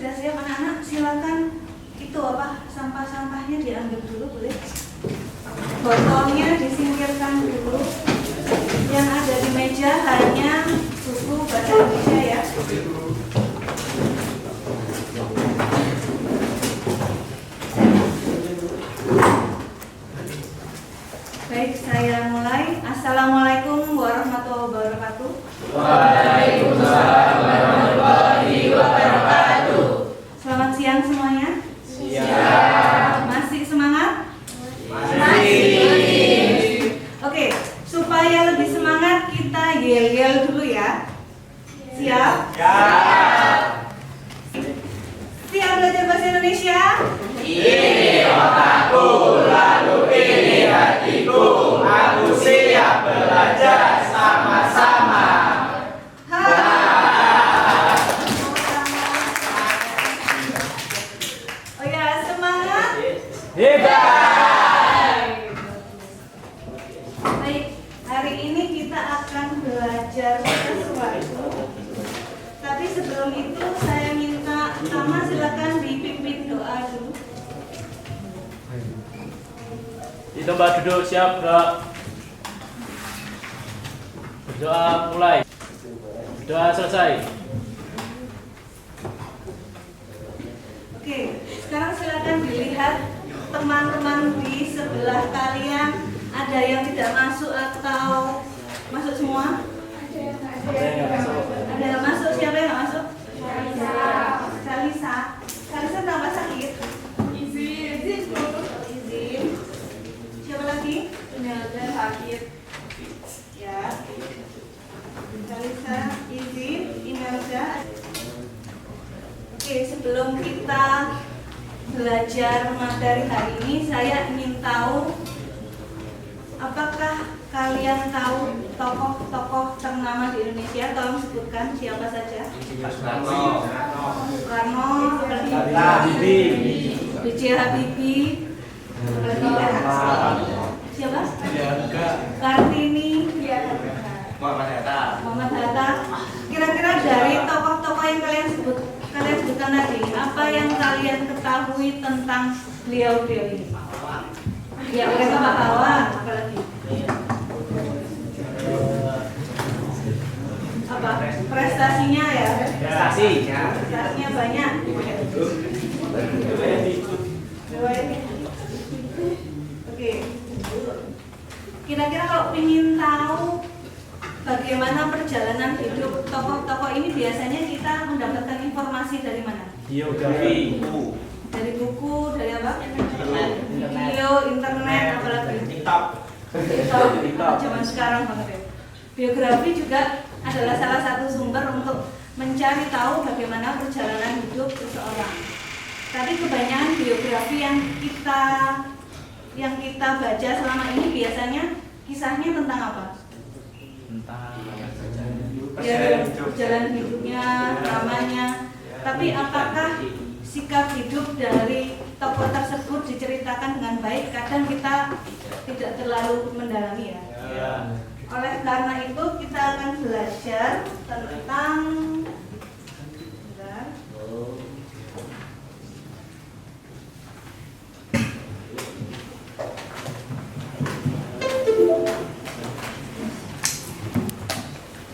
sudah siap anak-anak, silakan itu sampah-sampahnya diambil dulu boleh. Botolnya disingkirkan dulu. Yang ada di meja hanya buku bahasa Indonesia ya. Baik, saya mulai. Assalamualaikum warahmatullahi wabarakatuh. Waalaikumsalam warahmatullahi wabarakatuh. Selamat siang semuanya. Siap. Masih semangat? Masih. Oke, supaya lebih semangat kita yel-yel dulu ya. Siap? Siap. Siap belajar bahasa Indonesia? Ini otakku, lalu ini hatiku. Aku siap belajar sama-sama. Oh ya, semangat. Hebat. Baik, hari ini kita akan belajar sesuatu. Tapi sebelum itu saya minta Tama silakan dipimpin doa dulu. Itu Mbak duduk siap Mbak. Berdoa mulai. Doa selesai. Oke, sekarang silakan dilihat teman-teman di sebelah kalian ada yang tidak masuk atau masuk semua? Ada yang masuk, siapa yang nggak masuk? Salisa. Salisa tambah sakit? Izin. Siapa lagi? Imelda sakit. Ya. Salisa izin, Imelda. Oke, sebelum kita belajar materi hari ini, saya ingin tahu apakah kalian tahu tokoh-tokoh ternama di Indonesia? Tolong sebutkan siapa saja. Soekarno, B.J. Habibie, siapa? Kartini, Muhammad Hatta. Kira-kira dari tokoh-tokoh yang kalian sebutkan tadi, apa yang kalian ketahui tentang beliau-beliau ini? Ya, mereka pahlawan, apalagi? Apa? Prestasinya ya? Prestasinya banyak. Oke. Kira-kira kalau ingin tahu bagaimana perjalanan hidup tokoh-tokoh ini, biasanya kita mendapatkan informasi dari mana? Biografi. Dari buku, dari apa? Video, internet, apalagi? TikTok. Zaman sekarang banget ya. Biografi juga adalah salah satu sumber untuk mencari tahu bagaimana perjalanan hidup seseorang. Tapi kebanyakan biografi yang kita baca selama ini biasanya kisahnya tentang apa? Perjalanan hidupnya, dramanya. Tapi apakah sikap hidup dari tokoh tersebut diceritakan dengan baik? Kadang kita tidak terlalu mendalami ya. Oleh karena itu kita akan belajar tentang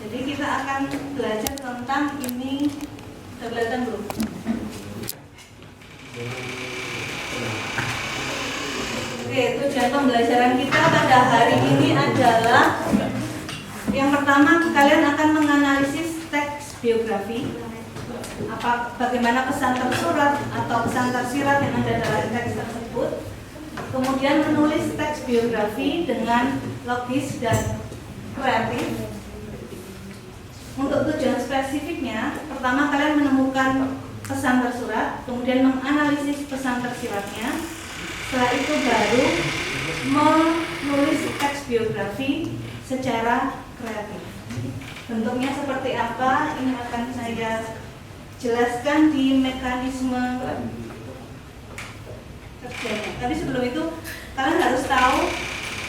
jadi kita akan belajar tentang ini. Kelihatan belum? Oke, tujuan pembelajaran kita pada hari ini adalah yang pertama, kalian akan menganalisis teks biografi. Bagaimana pesan tersurat atau pesan tersirat yang ada dalam teks tersebut. Kemudian menulis teks biografi dengan logis dan kreatif. Untuk tujuan spesifiknya, pertama kalian menemukan pesan tersurat, kemudian menganalisis pesan tersiratnya. Setelah itu baru menulis teks biografi secara kreatif. Bentuknya seperti apa? Ini akan saya jelaskan di mekanisme kerjanya. Tapi sebelum itu, kalian harus tahu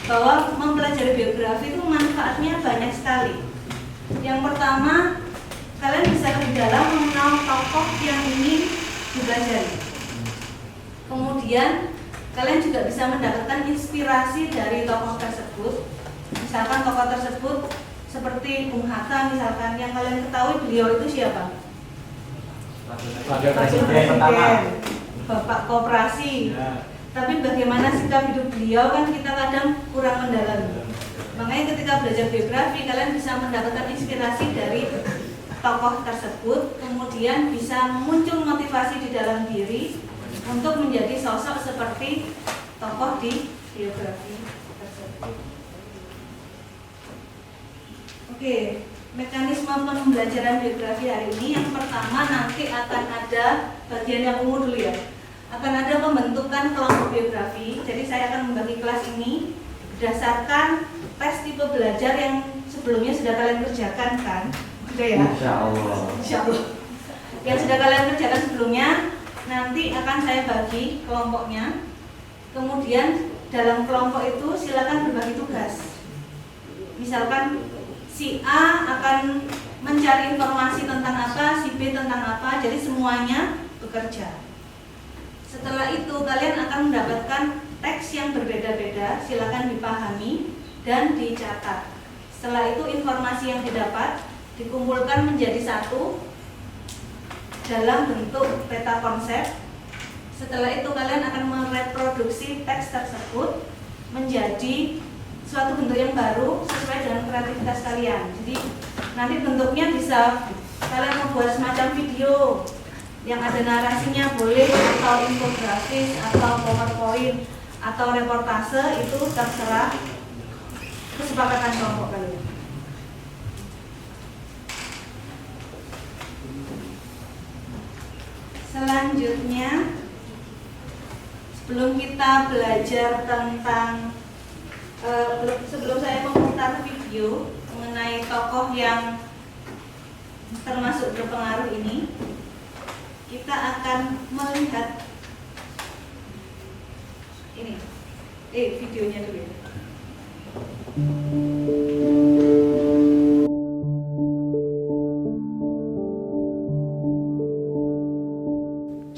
bahwa mempelajari biografi itu manfaatnya banyak sekali. Yang pertama, kalian bisa lebih dalam mengenal tokoh yang ingin dipelajari. Kemudian kalian juga bisa mendapatkan inspirasi dari tokoh tersebut. Misalkan tokoh tersebut seperti Bung Hatta misalkan, yang kalian ketahui beliau itu siapa? Wakil Presiden pertama. Bapak Koperasi. Ya. Tapi bagaimana sikap hidup beliau kan kita kadang kurang mendalami. Makanya ketika belajar biografi kalian bisa mendapatkan inspirasi dari tokoh tersebut, kemudian bisa muncul motivasi di dalam diri untuk menjadi sosok seperti tokoh di biografi tersebut. Oke, mekanisme pembelajaran biografi hari ini yang pertama nanti akan ada bagian yang umum dulu ya. Akan ada pembentukan kelompok biografi. Jadi saya akan membagi kelas ini berdasarkan tes tipe belajar yang sebelumnya sudah kalian kerjakan kan? Sudah ya? Insya Allah. Insya Allah. Yang sudah kalian kerjakan sebelumnya nanti akan saya bagi kelompoknya. Kemudian dalam kelompok itu silakan berbagi tugas. Misalkan si A akan mencari informasi tentang apa, si B tentang apa, jadi semuanya bekerja. Setelah itu kalian akan mendapatkan teks yang berbeda-beda, silakan dipahami dan dicatat. Setelah itu informasi yang didapat dikumpulkan menjadi satu dalam bentuk peta konsep. Setelah itu kalian akan mereproduksi teks tersebut menjadi suatu bentuk yang baru sesuai dengan kreativitas kalian. Jadi nanti bentuknya bisa kalian membuat semacam video yang ada narasinya boleh, atau infografis, atau PowerPoint, atau reportase, itu terserah kesepakatan kelompok kalian. Selanjutnya, sebelum kita belajar tentang sebelum saya memutar video mengenai tokoh yang termasuk berpengaruh ini, kita akan melihat ini videonya dulu ya.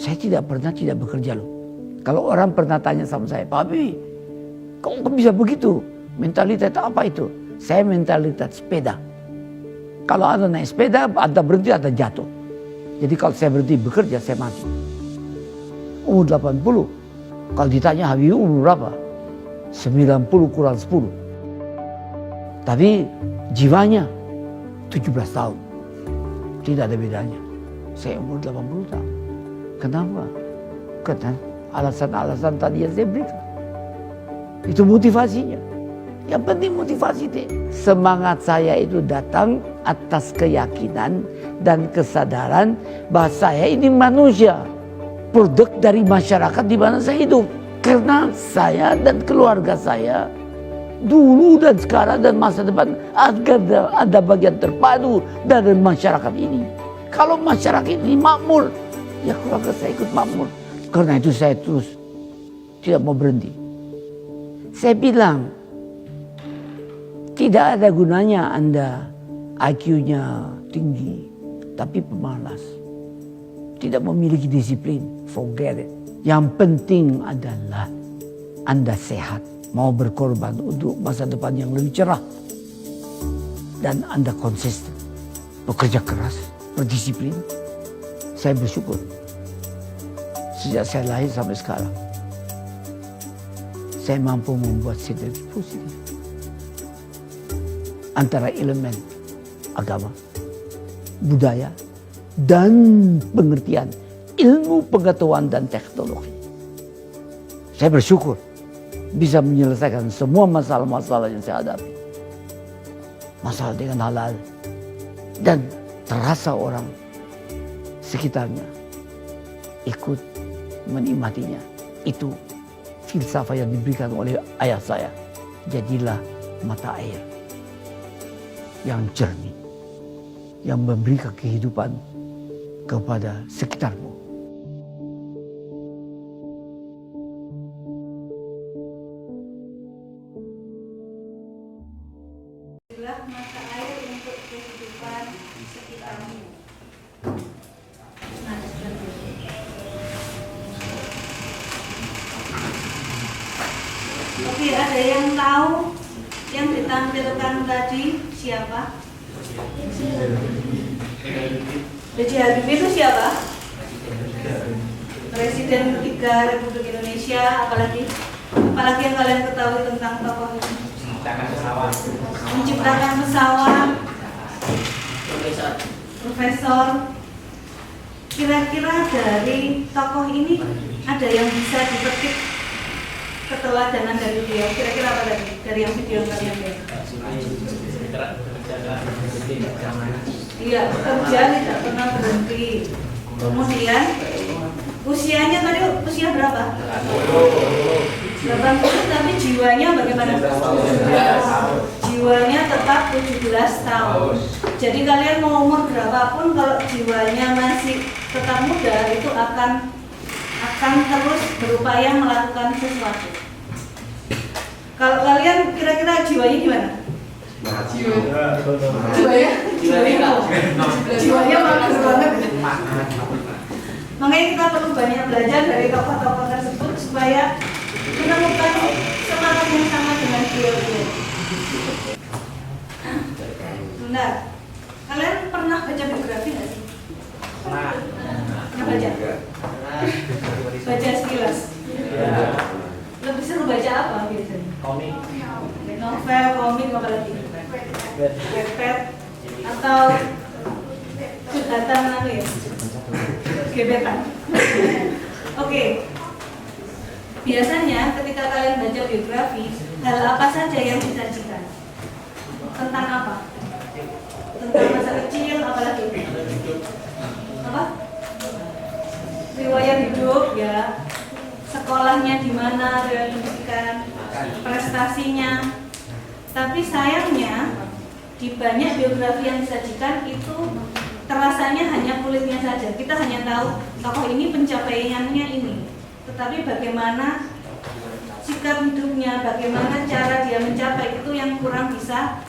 Saya tidak pernah tidak bekerja loh. Kalau orang pernah tanya sama saya, Pak Habibie, kok bisa begitu? Mentalitas apa itu? Saya mentalitas sepeda. Kalau Anda naik sepeda, Anda berhenti, Anda jatuh. Jadi kalau saya berhenti bekerja, saya mati. Umur 80. Kalau ditanya Habibie umur berapa? 90 kurang 10. Tapi jiwanya 17 tahun. Tidak ada bedanya. Saya umur 80 tahun. Kenapa? Karena alasan-alasan tadi yang saya berikan. Itu motivasinya. Yang penting motivasi deh. Semangat saya itu datang atas keyakinan dan kesadaran bahwa saya ini manusia, produk dari masyarakat di mana saya hidup. Karena saya dan keluarga saya dulu dan sekarang dan masa depan agar ada bagian terpadu dari masyarakat ini. Kalau masyarakat ini makmur, ya keluarga saya ikut makmur. Karena itu saya terus tidak mau berhenti. Saya bilang, tidak ada gunanya Anda IQ-nya tinggi, tapi pemalas. Tidak memiliki disiplin, forget it. Yang penting adalah Anda sehat, mau berkorban untuk masa depan yang lebih cerah. Dan Anda konsisten, bekerja keras, berdisiplin. Saya bersyukur. Sejak saya lahir sampai sekarang, saya mampu membuat sinergi positif antara elemen agama, budaya, dan pengertian ilmu pengetahuan dan teknologi. Saya bersyukur bisa menyelesaikan semua masalah-masalah yang saya hadapi. Masalah dengan halal, dan terasa orang sekitarnya ikut menikmatinya. Itu filsafat yang diberikan oleh ayah saya. Jadilah mata air yang jernih, yang memberikan kehidupan kepada sekitarmu. Jadilah mata air untuk kehidupan sekitarmu. Nah, seperti itu. Ada yang tahu yang ditampilkan tadi siapa? B.J. Habibie itu siapa? Presiden ketiga Republik Indonesia. Apalagi yang kalian ketahui tentang tokoh ini? Menciptakan pesawat. Profesor. Kira-kira dari tokoh ini ada yang bisa dipetik keteladanan dari dia? Kira-kira apa lagi dari yang video kalian lihat? Iya, bekerja tidak pernah berhenti. Kemudian usianya tadi usia berapa? 80, tapi jiwanya bagaimana? Jiwanya tetap 17 tahun. Jadi kalian mau umur berapapun, kalau jiwanya masih tetap muda, itu akan terus berupaya melakukan sesuatu. Kalau kalian kira-kira jiwanya gimana? Jiwanya bagus banget. Makanya kita perlu banyak belajar dari tokoh-tokoh tersebut supaya menemukan semangat yang sama dengan beliau. Benar. Kalian pernah baca biografi nggak sih? Pernah baca? Baca sekilas. Lebih seru baca apa biasanya? Komik. Novel, komik, apa lagi? Wattpad atau curhatan apa ya? Gebetan. Oke. Biasanya ketika kalian baca biografi, hal apa saja yang disajikan? Tentang apa? Tentang masa kecil, apalagi? Apa? Riwayat hidup, ya. Sekolahnya di mana, riwayat pendidikan, prestasinya. Tapi sayangnya di banyak biografi yang disajikan itu terasanya hanya kulitnya saja. Kita hanya tahu tokoh ini pencapaiannya ini, tetapi bagaimana sikap hidupnya, bagaimana cara dia mencapai, itu yang kurang bisa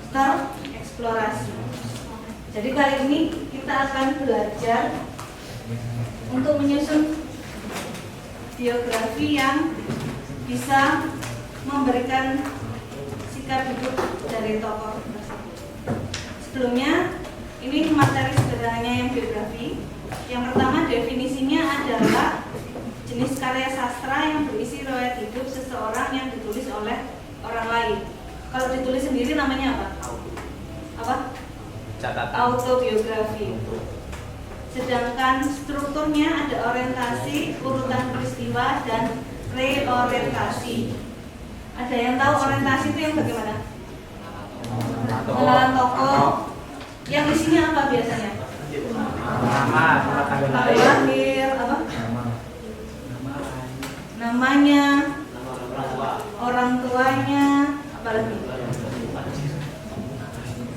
tereksplorasi. Jadi kali ini kita akan belajar untuk menyusun biografi yang bisa memberikan sikap hidup dari tokoh tersebut. Sebelumnya, ini materi sederhananya yang biografi. Yang pertama, definisinya adalah jenis karya sastra yang berisi riwayat hidup seseorang yang ditulis oleh orang lain. Kalau ditulis sendiri namanya apa? Apa? Catatan. Autobiografi. Sedangkan strukturnya ada orientasi, urutan peristiwa, dan reorientasi. Ada yang tahu orientasi itu yang bagaimana? Pengenalan tokoh. Yang isinya apa biasanya? Nama, tanggal lahir, apa? Namanya, orang tuanya, apalagi?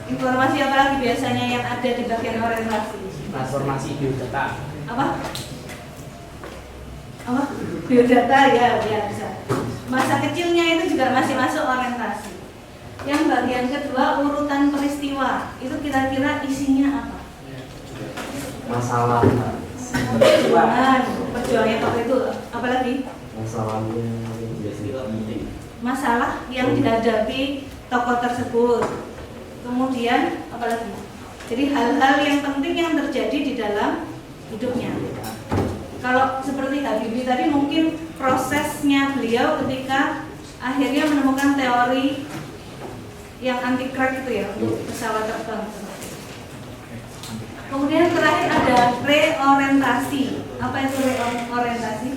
Informasi apa lagi biasanya yang ada di bagian orientasi? Transformasi biodata. Apa? Biodata, ya bisa. Masa kecilnya itu juga masih masuk orientasi. Yang bagian kedua, urutan peristiwa. Itu kira-kira isinya apa? Masalah. Perjuangannya tokoh itu apalagi? Masalah yang dihadapi tokoh tersebut. Kemudian apalagi? Jadi hal-hal yang penting yang terjadi di dalam hidupnya. Kalau seperti Habibie tadi, mungkin prosesnya beliau ketika akhirnya menemukan teori yang anti crack itu ya, untuk pesawat terbang. Kemudian terakhir ada reorientasi. Apa itu reorientasi?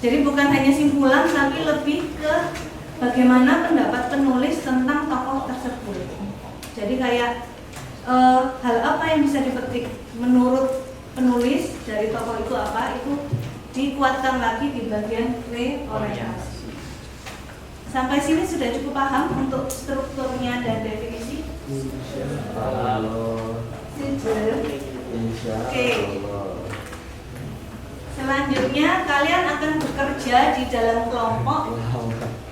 Jadi bukan hanya simpulan, tapi lebih ke bagaimana pendapat penulis tentang tokoh tersebut. Jadi kayak hal apa yang bisa dipetik menurut penulis dari tokoh itu apa, itu dikuatkan lagi di bagian reorientasi. Sampai sini sudah cukup paham untuk strukturnya dan definisi? Oke. Selanjutnya kalian akan bekerja di dalam kelompok.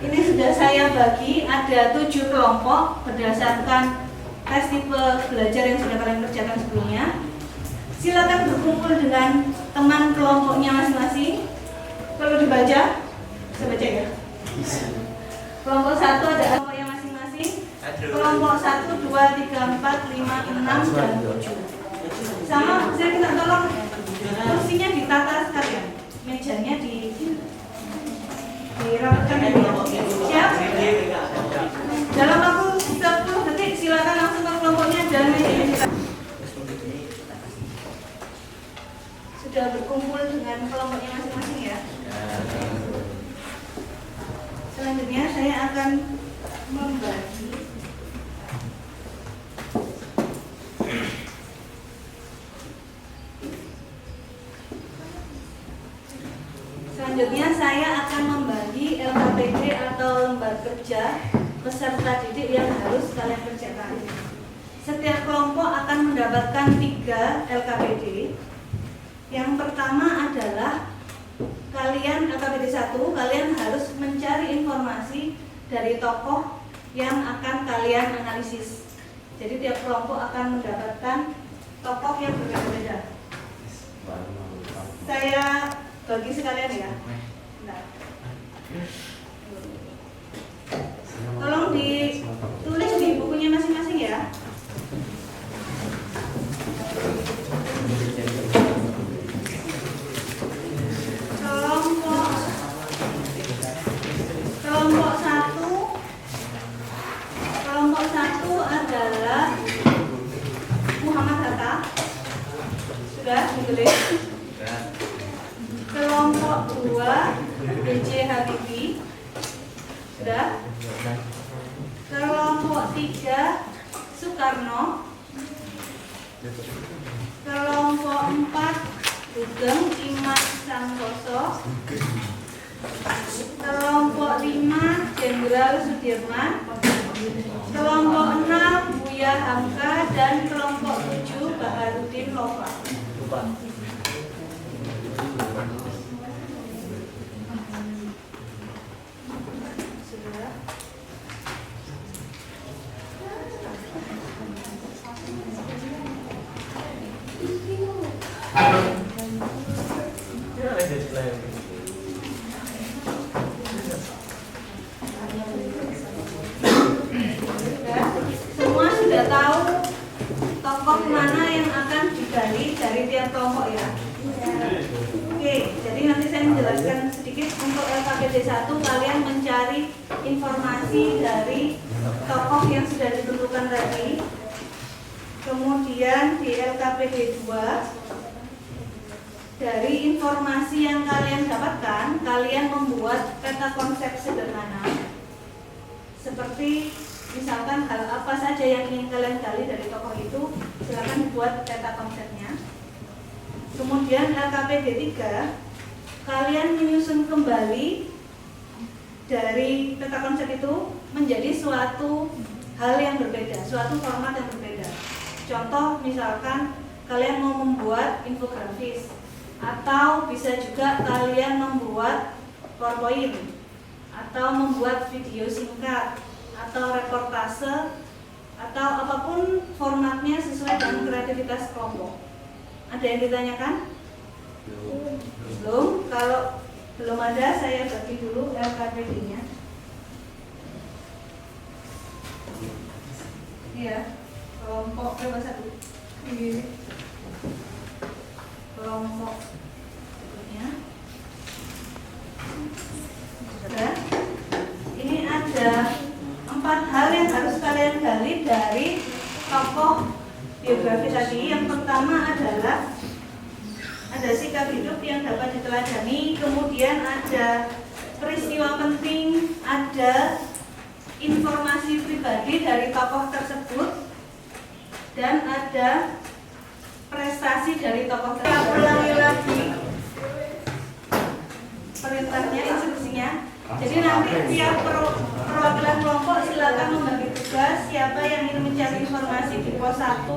Ini sudah saya bagi, ada 7 kelompok berdasarkan tes tipe belajar yang sudah kalian kerjakan sebelumnya. Silakan berkumpul dengan teman kelompoknya masing-masing. Perlu dibaca? Bisa baca ya? Kelompok 1 ada kelompoknya masing-masing. Kelompok 1, 2, 3, 4, 5, 6, dan 7. Sama, saya minta tolong kursinya ditata sekalian. Mejanya dirapatkan ini ya. Siap? Dalam waktu 10 detik silakan langsung ke kelompoknya dan mejanya ditata. Sudah berkumpul dengan kelompoknya masing-masing ya. Selanjutnya saya akan membagi LKPD atau lembar kerja peserta didik yang harus kalian kerjakan. Setiap kelompok akan mendapatkan 3 LKPD. Yang pertama adalah kalian LKPD 1, kalian harus mencari informasi dari tokoh yang akan kalian analisis. Jadi tiap kelompok akan mendapatkan tokoh yang berbeda-beda. Saya bagi sekalian ya. Bentar. Tolong ditulis di bukunya masing-masing ya. Kelompok satu adalah Muhammad Hatta. Sudah ditulis. Kelompok 2 B.J. Habibie. Sudah. Kelompok 3 Soekarno. Kelompok 4 Sugeng Imam Santoso. Kelompok 5 Jenderal Sudirman. Kelompok 6 Buya Hamka dan kelompok 7 Baharudin Lopa. Semua sudah tahu tokoh mana yang akan digali dari tiap kelompok ya. Oke, jadi nanti saya menjelaskan sedikit untuk LKPD 1 kalian mencari informasi dari tokoh yang sudah ditentukan tadi. Kemudian di LKPD 2 dari informasi yang kalian dapatkan, kalian membuat peta konsep sederhana. Seperti misalkan hal apa saja yang ingin kalian gali dari tokoh itu, silakan buat peta konsepnya. Kemudian LKPD 3, kalian menyusun kembali dari peta konsep itu menjadi suatu hal yang berbeda, suatu format yang berbeda. Contoh misalkan kalian mau membuat infografis, atau bisa juga kalian membuat PowerPoint, atau membuat video singkat, atau reportase, atau apapun formatnya sesuai dengan kreativitas kelompok. Ada yang ditanyakan? Belum? Kalau belum ada, saya bagi dulu LKPD-nya. Iya, kelompok berapa satu? Ini. Kelompok berikutnya. Sudah. Ini ada 4 hal yang harus kalian gali dari tokoh biografi tadi. Yang pertama adalah ada sikap hidup yang dapat diteladani, kemudian ada peristiwa penting, ada informasi pribadi dari tokoh tersebut, dan ada prestasi dari tokoh tersebut. Kita ulangi lagi perintahnya, instruksinya. Jadi nanti tiap perwakilan kelompok silakan membagi tugas. Siapa yang ingin mencari informasi di pos 1,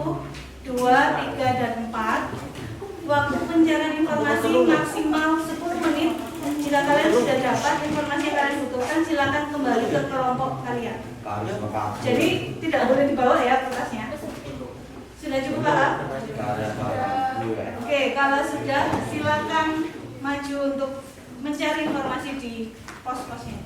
2, 3, dan 4. Waktu pencarian informasi maksimal 10 menit. Jika kalian sudah dapat informasi yang kalian butuhkan, silakan kembali ke kelompok kalian. Jadi tidak boleh dibawa ya kertasnya. Sudah cukup Pak? Oke, kalau sudah silakan maju untuk mencari informasi di pos-posnya.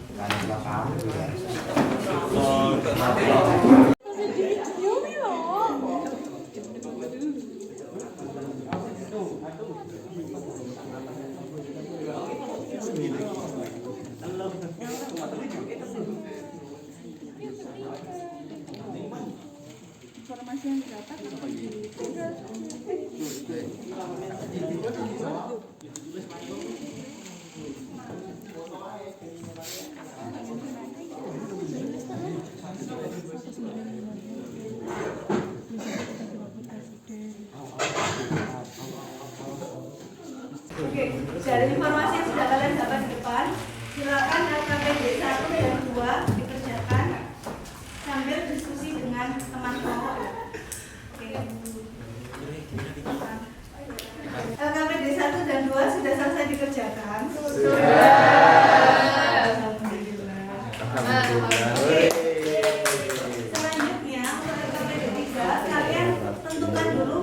Informasi yang didapat Oke, dari informasi yang sudah kalian dapat di depan, silakan LKPD 1 dan 2 dikerjakan sambil diskusi dengan teman kelompok. Oke. LKPD 1 dan 2 sudah selesai dikerjakan? Alhamdulillah. Selanjutnya, untuk LKPD 3, kalian tentukan dulu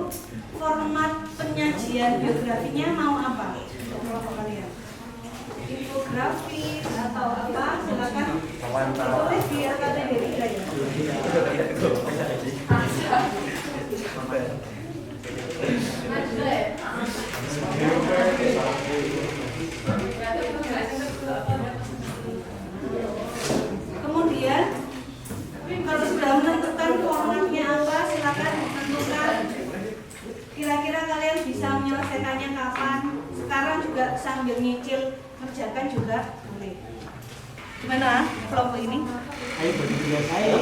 format penyajian biografinya mau apa? Untuk kelompok kalian. Infografis atau apa? Silakan tulis di LKPD 3 ya. Kemudian kalau sudah menentukan formatnya apa, silakan tentukan kira-kira kalian bisa menyelesaikannya kapan. Sekarang juga sambil nyicil kerjakan juga boleh. Gimana kelompok ini? Ayo berdua saya.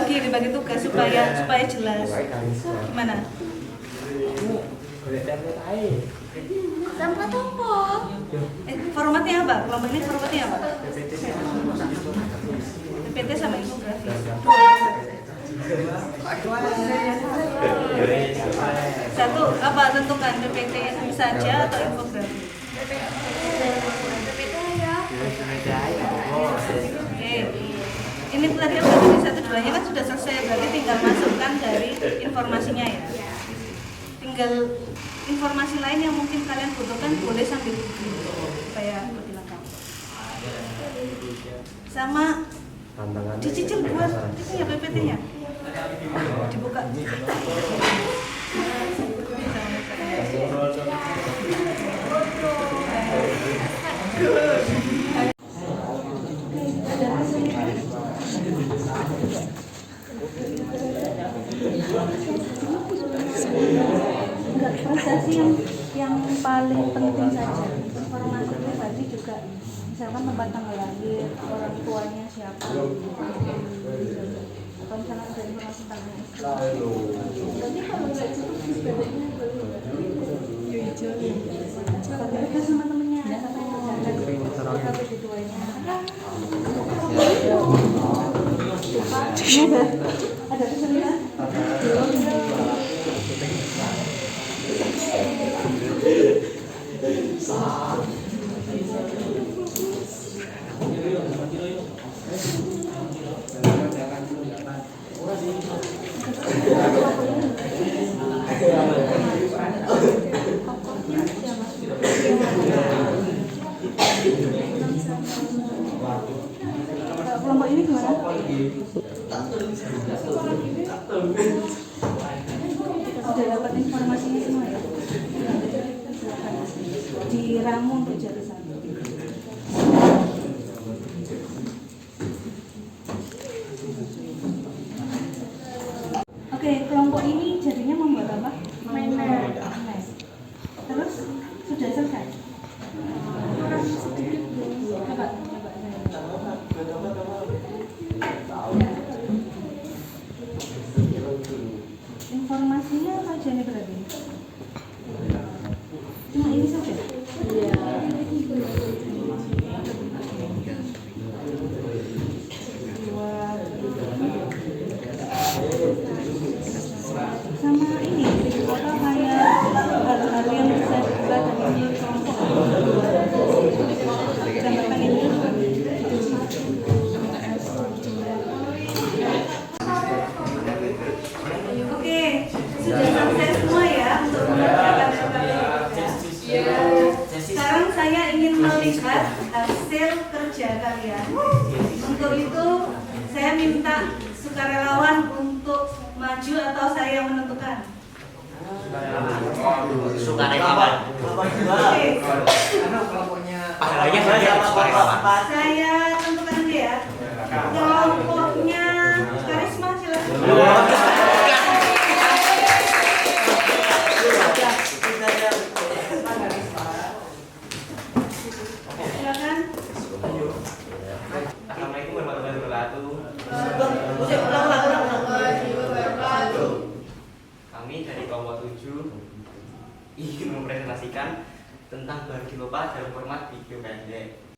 Dibagi tugas supaya jelas. Gimana? sama topo. Formatnya apa? Kelompok ini formatnya apa? PPT sama infografi. Satu apa tentukan PPT saja atau infografi? PPT ya. Oke. Ini tadi PPT 1, 2-nya kan sudah selesai, berarti tinggal masukkan dari informasinya ya. Tinggal informasi lain yang mungkin kalian butuhkan boleh sambil supaya lebih lengkap. Sama dicicil buat itu ya PPT-nya. Dibuka. Prestasi yang paling penting saja. Informasi pribadi juga, misalkan tempat tanggal lahir, orang tuanya siapa, atau misalkan ada informasi tentang tapi kalau nggak cukup sebetulnya pakai ke sama temennya atau kerjakan di keduanya. Ada kesulitan? Kelompok ini gimana? Sudah dapat informasinya semua ya? Diramu untuk jadi satu. Oke, kelompok ini jadinya membuat apa? Mainan. Terus sudah selesai? Sedikit belum. Coba. Informasinya apa aja nih berarti? Cuma ini saja? Iya. Dua. Untuk itu saya minta sukarelawan untuk maju atau saya yang menentukan. Sukarelawan. Oke, Pahalanya saja sukarelawan. saya tentukan aja ya. Kelompoknya Karisma silakan. Silakan. Assalamualaikum warahmatullahi wabarakatuh. Kami dari kelompok 7 ingin mempresentasikan tentang Bardilopa dalam format video pendek.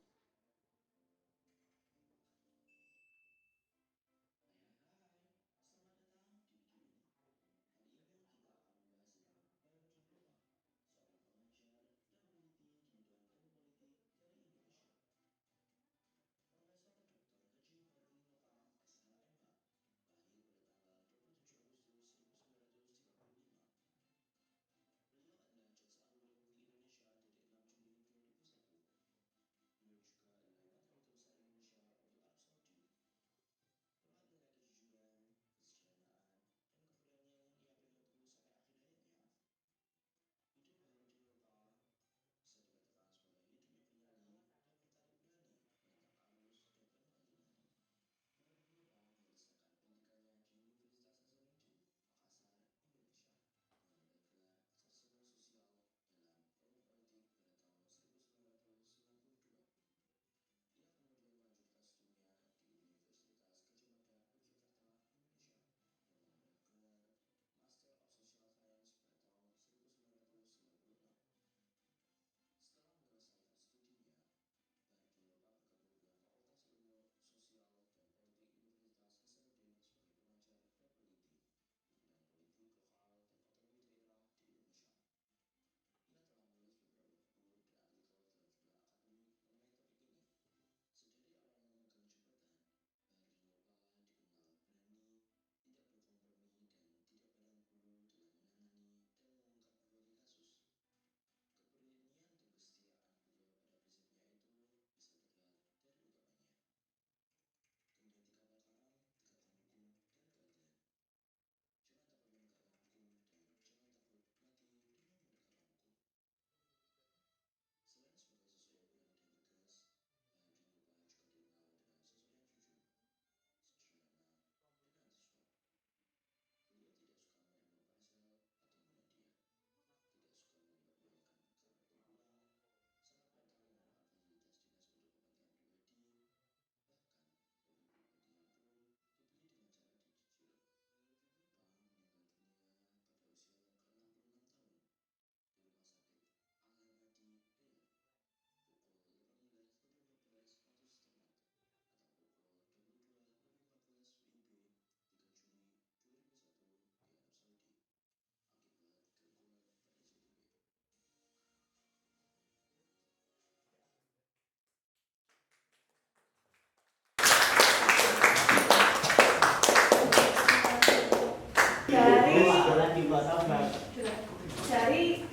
Dari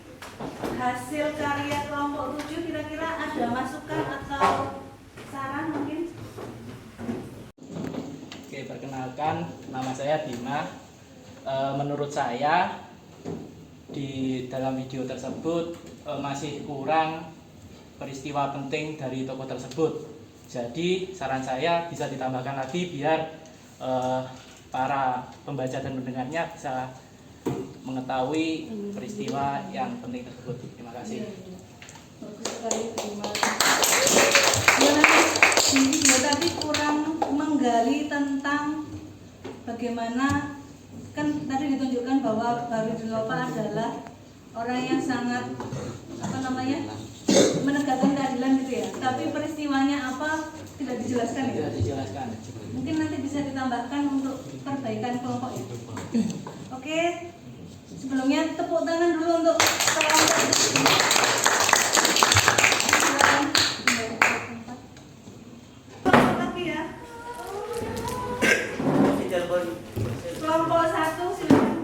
hasil karya kelompok 7 kira-kira ada masukan atau saran mungkin? Oke, perkenalkan, nama saya Bima. Menurut saya di dalam video tersebut masih kurang peristiwa penting dari tokoh tersebut. Jadi saran saya bisa ditambahkan lagi biar para pembaca dan pendengarnya bisa mengetahui peristiwa yang penting tersebut. Terima kasih. Bagus sekali, terima Ya, tadi kurang menggali tentang bagaimana, kan tadi ditunjukkan bahwa Bardilopa adalah orang yang sangat menegakkan keadilan gitu ya. Tapi peristiwanya apa tidak dijelaskan ya? Tidak dijelaskan. Mungkin nanti bisa ditambahkan untuk perbaikan kelompok ya. Oke, sebelumnya tepuk tangan dulu untuk kelompok. Silakan. Lagi ya. Kelompok 1 silakan.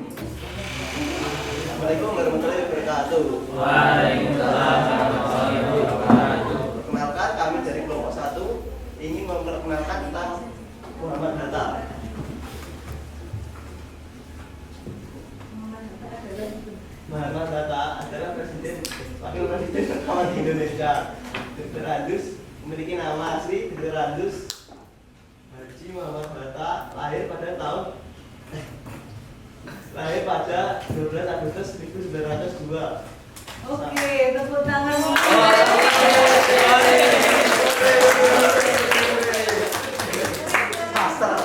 Assalamualaikum warahmatullahi wabarakatuh. Waalaikumsalam warahmatullahi wabarakatuh. Perkenalkan, kami dari kelompok 1 ingin memperkenalkan tentang Muhammad Hatta. Muhammad Hatta adalah wakil presiden pertama di Indonesia. Dr. Andus memiliki nama asli Dr. Andus Haji Muhammad Hatta, lahir pada 12 Agustus 1902. Oke, tepuk tangan.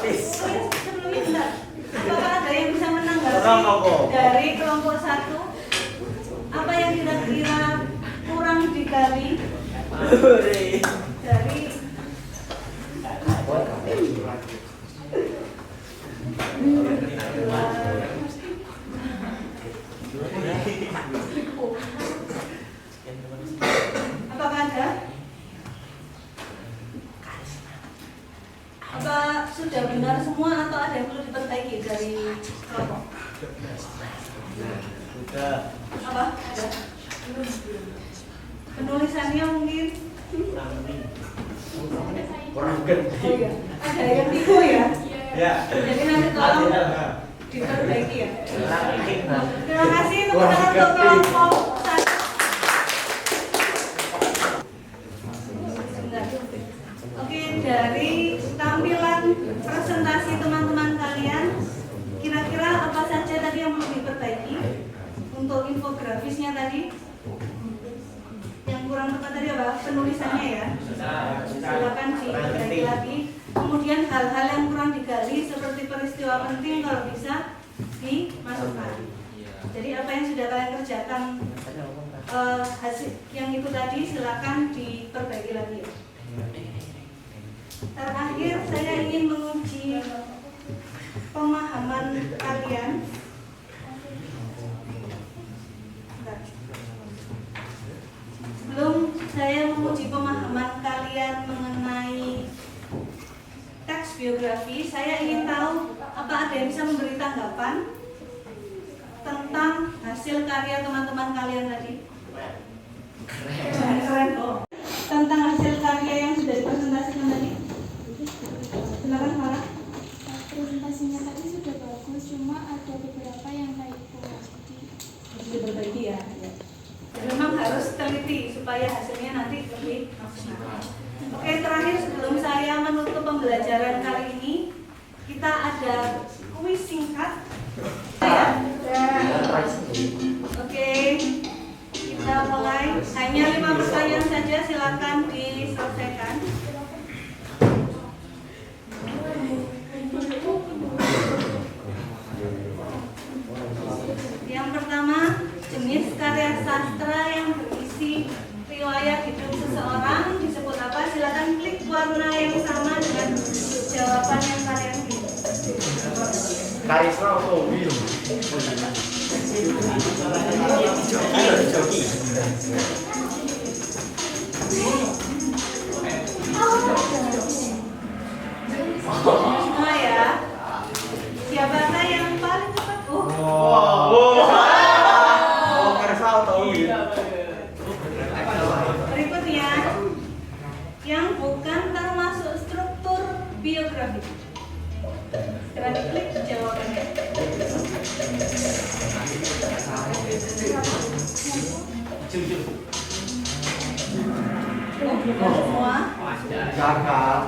Sebelumnya bentar. Apakah ada yang bisa menanggapi dari kelompok 1? Apa yang kira-kira kurang digali dari apakah ada? Apa sudah benar semua atau ada yang perlu diperbaiki dari kelompok? Sudah. Apa? Ada? Penulisannya mungkin? Kurang gede. Oh iya, ada yang tipu ya? Ya. Jadi nanti tolong diperbaiki ya. Terima kasih teman-teman untuk kelompok 1. Oke, dari tampilan presentasi teman-teman kalian, kira-kira apa saja tadi yang perlu diperbaiki untuk infografisnya tadi? Yang kurang tepat tadi apa? Penulisannya ya. Silakan diperbaiki lagi. Kemudian hal-hal yang kurang digali seperti peristiwa penting kalau bisa dimasukkan. Jadi apa yang sudah kalian kerjakan hasil yang itu tadi silakan diperbaiki lagi. Terakhir saya ingin menguji pemahaman kalian. Sebelum saya menguji pemahaman kalian mengenai teks biografi, saya ingin tahu apa ada yang bisa memberi tanggapan tentang hasil karya teman-teman kalian tadi. Keren. Oh. Tentang hasil karya yang sudah dipresentasikan tadi. Silakan Farah. Presentasinya tadi sudah bagus, cuma ada beberapa yang typo. Harus diperbaiki ya. Memang harus teliti supaya hasilnya nanti lebih maksimal. Oke, terakhir sebelum saya menutup pembelajaran kali ini, kita ada kuis singkat. Ya. Oke, kita mulai. Hanya 5 pertanyaan saja, silakan diselesaikan. Yang pertama, jenis karya sastra yang berisi riwayat hidup seseorang disebut apa? Silakan klik warna yang sama dengan jawaban yang kalian pilih. Karisma atau Will? Semua ya. Siapakah yang paling cepat? Karisma atau Will? Berikutnya, yang bukan termasuk struktur biografi. Sekarang klik jawabannya. Semua. Kakak.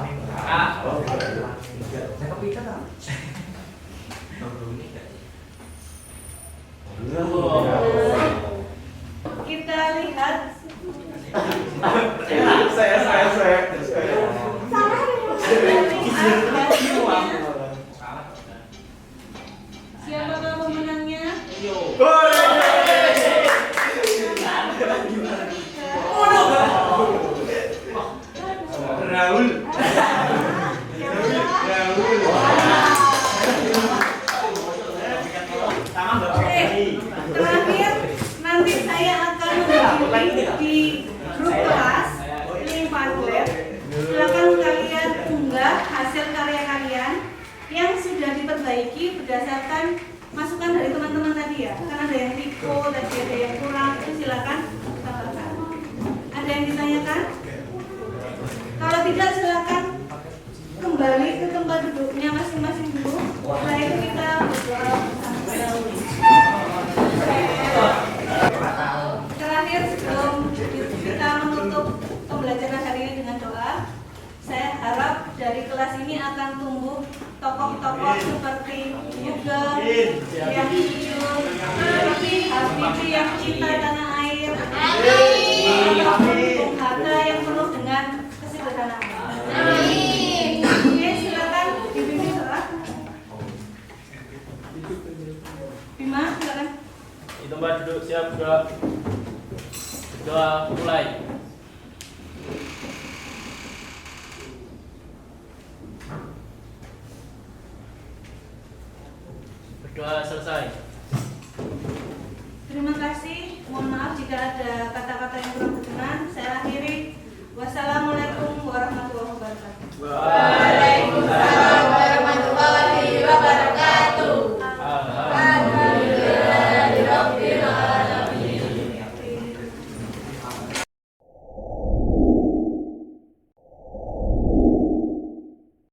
Kita lihat. Saya. Siapakah pemenangnya? Raul. Oke, terakhir nanti saya akan membagi di grup kelas link Padlet. Silakan kalian unggah hasil karya kalian yang sudah diperbaiki berdasarkan masukan dari teman-teman tadi ya. Karena ada yang tipe, tadi ada yang kurang, itu silakan tambahkan. Ada yang ditanyakan? Kalau tidak silakan kembali ke tempat duduknya masing-masing dulu. Setelah itu kita berdoa bersama. Terakhir sebelum kita menutup pembelajaran hari ini dengan doa, saya harap dari kelas ini akan tumbuh tokoh-tokoh seperti Yuga, yang jujur, Habibie yang cinta tanah air, Bung Hatta yang penuh dengan kesederhanaan. Oke, silakan dibimbing doa. Bima, silakan. Di tempat duduk siap doa. Doa mulai. Berdoa selesai. Terima kasih. Mohon maaf jika ada kata-kata yang kurang berkenan. Saya akhiri. Wassalamualaikum warahmatullahi wabarakatuh.